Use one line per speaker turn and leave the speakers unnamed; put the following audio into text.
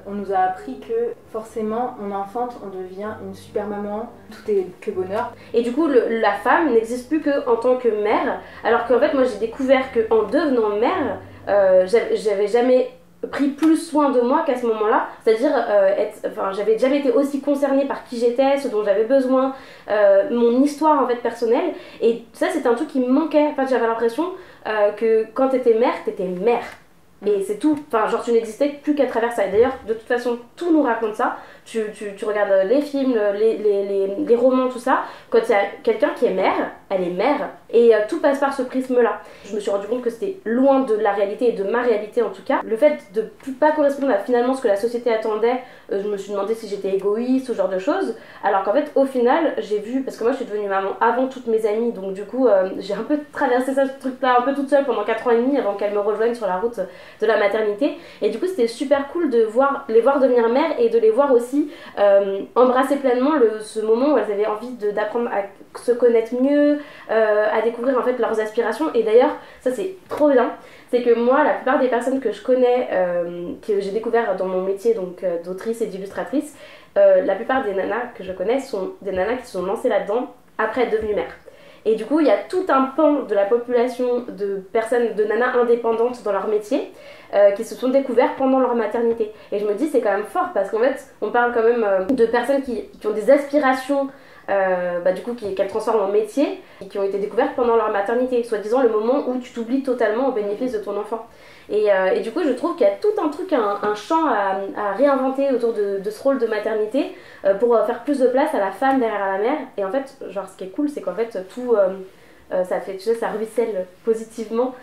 on nous a appris que forcément on enfante, on devient une super maman, tout est que bonheur.
Et du coup la femme n'existe plus qu'en tant que mère, alors qu'en fait moi j'ai découvert qu'en devenant mère, j'avais jamais pris plus soin de moi qu'à ce moment-là, c'est-à-dire j'avais jamais été aussi concernée par qui j'étais, ce dont j'avais besoin, mon histoire en fait personnelle, et ça c'était un truc qui me manquait. En fait, j'avais l'impression que quand t'étais mère. Et c'est tout, enfin genre tu n'existais plus qu'à travers ça. Et d'ailleurs de toute façon tout nous raconte ça. Tu regardes les films, les romans, tout ça. Quand il y a quelqu'un qui est mère, elle est mère. Et tout passe par ce prisme-là. Je me suis rendu compte que c'était loin de la réalité et de ma réalité en tout cas. Le fait de ne pas correspondre à finalement ce que la société attendait, je me suis demandé si j'étais égoïste, ce genre de choses. Alors qu'en fait au final j'ai vu, parce que moi je suis devenue maman avant toutes mes amies, donc du coup j'ai un peu traversé ce truc-là un peu toute seule pendant 4 ans et demi avant qu'elles me rejoignent sur la route de la maternité. Et du coup c'était super cool de les voir devenir mères et de les voir aussi embrasser pleinement ce moment où elles avaient envie d'apprendre à se connaître mieux, à découvrir en fait leurs aspirations. Et d'ailleurs ça c'est trop bien, c'est que moi la plupart des personnes que je connais, que j'ai découvert dans mon métier donc d'autrice et d'illustratrice, la plupart des nanas que je connais sont des nanas qui se sont lancées là-dedans après être devenues mères. Et du coup, il y a tout un pan de la population de personnes, de nanas indépendantes dans leur métier qui se sont découvertes pendant leur maternité. Et je me dis, c'est quand même fort parce qu'en fait, on parle quand même de personnes qui ont des aspirations du coup qu'elles transforment en métier et qui ont été découvertes pendant leur maternité, soi-disant le moment où tu t'oublies totalement au bénéfice de ton enfant. Et du coup je trouve qu'il y a tout un truc, un champ à réinventer autour de ce rôle de maternité pour faire plus de place à la femme derrière la mère. Et en fait genre ce qui est cool c'est qu'en fait tout ça fait, tu sais, ça ruisselle positivement